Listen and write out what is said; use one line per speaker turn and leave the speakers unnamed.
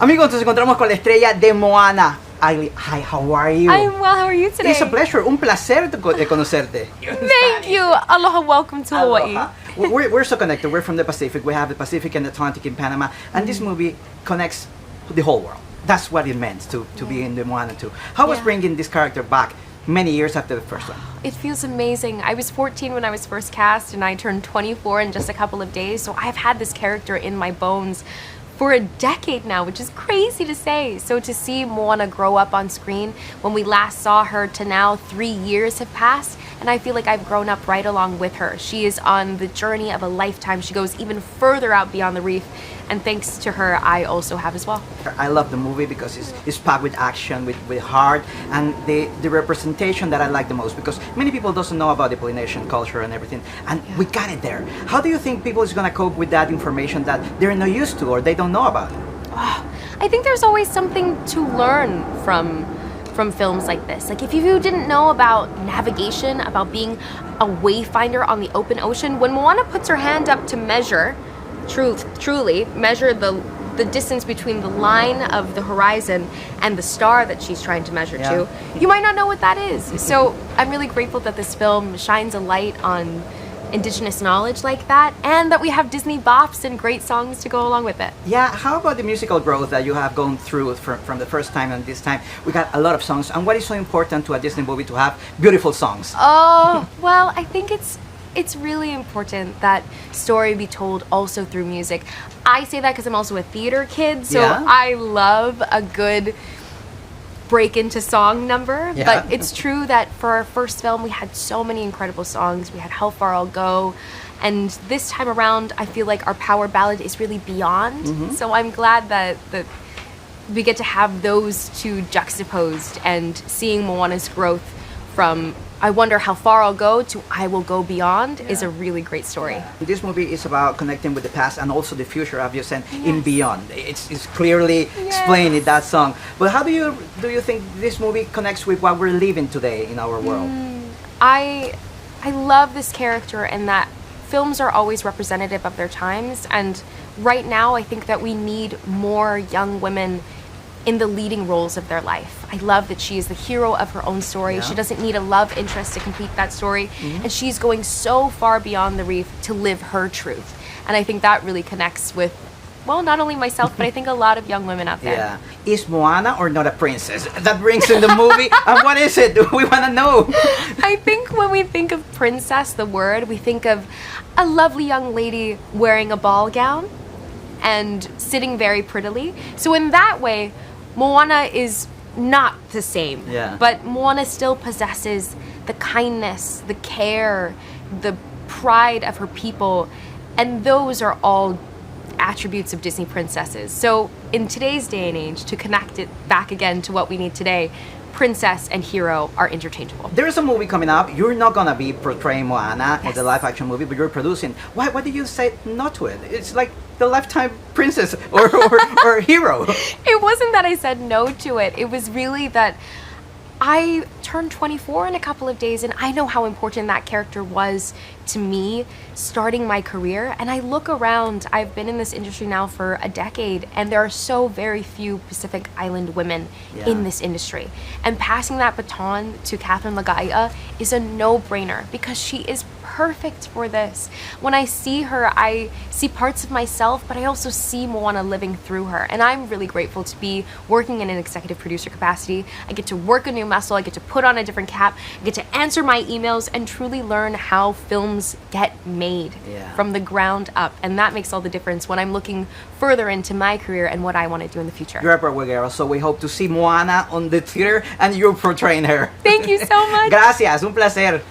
Amigos, nos encontramos con la estrella de Moana. Aulii, hi, how are you?
I'm well, how are you today?
It's a pleasure, un placer de conocerte.
Thank you. Aloha, welcome to Hawaii.
Aloha. We're so connected. We're from the Pacific. We have the Pacific and the Atlantic in Panama. And this movie connects the whole world. That's what it meant to be in the Moana 2. How was bringing this character back many years after the first one?
It feels amazing. I was 14 when I was first cast, and I turned 24 in just a couple of days. So I've had this character in my bones for a decade now, which is crazy to say. So to see Moana grow up on screen, when we last saw her to now 3 years have passed, and I feel like I've grown up right along with her. She is on the journey of a lifetime. She goes even further out beyond the reef, and thanks to her, I also have as well.
I love the movie because it's packed with action, with heart, and the representation that I like the most, because many people doesn't know about the Polynesian culture and everything, and we got it there. How do you think people is gonna cope with that information that they're not used to or they don't know about it?
Oh, I think there's always something to learn from films like this. Like if you didn't know about navigation, about being a wayfinder on the open ocean, when Moana puts her hand up to measure, truly measure the distance between the line of the horizon and the star that she's trying to measure to, you might not know what that is. So I'm really grateful that this film shines a light on Indigenous knowledge like that, and that we have Disney bops and great songs to go along with it.
Yeah, how about the musical growth that you have gone through from the first time and this time? We got a lot of songs, and what is so important to a Disney movie to have beautiful songs?
Oh, well, I think it's really important that story be told also through music. I say that because I'm also a theater kid, so I love a good break into song number. But it's true that for our first film we had so many incredible songs. We had How Far I'll Go, and this time around I feel like our power ballad is really Beyond. So I'm glad that we get to have those two juxtaposed, and seeing Moana's growth from I Wonder How Far I'll Go to I Will Go Beyond is a really great story.
This movie is about connecting with the past and also the future, as you said, in Beyond. It's clearly explained in that song. But how do you think this movie connects with what we're living today in our world?
I love this character, and that films are always representative of their times, and right now I think that we need more young women in the leading roles of their life. I love that she is the hero of her own story. She doesn't need a love interest to complete that story, and she's going so far beyond the reef to live her truth. And I think that really connects with, well, not only myself, but I think a lot of young women out there.
Yeah. Is Moana or not a princess? That brings in the movie. And what is it? We want to know.
I think when we think of princess, the word, we think of a lovely young lady wearing a ball gown and sitting very prettily. So in that way, Moana is not the same, but Moana still possesses the kindness, the care, the pride of her people, and those are all attributes of Disney princesses. So in today's day and age, to connect it back again to what we need today, princess and hero are interchangeable.
There is a movie coming up. You're not gonna be portraying Moana in the live action movie, but you're producing. Why did you say no to it? It's like the lifetime princess or hero.
It wasn't that I said no to it. It was really that I turned 24 in a couple of days, and I know how important that character was to me starting my career. And I look around, I've been in this industry now for a decade, and there are so very few Pacific Island women in this industry. And passing that baton to Catherine Lagaia is a no-brainer, because she is perfect for this. When I see her, I see parts of myself, but I also see Moana living through her. And I'm really grateful to be working in an executive producer capacity. I get to work a new muscle, I get to put on a different cap, I get to answer my emails and truly learn how films get made from the ground up. And that makes all the difference when I'm looking further into my career and what I want to do in the future.
You're a Broadway girl, so we hope to see Moana on the theater and you're portraying her.
Thank you so much.
Gracias, un placer.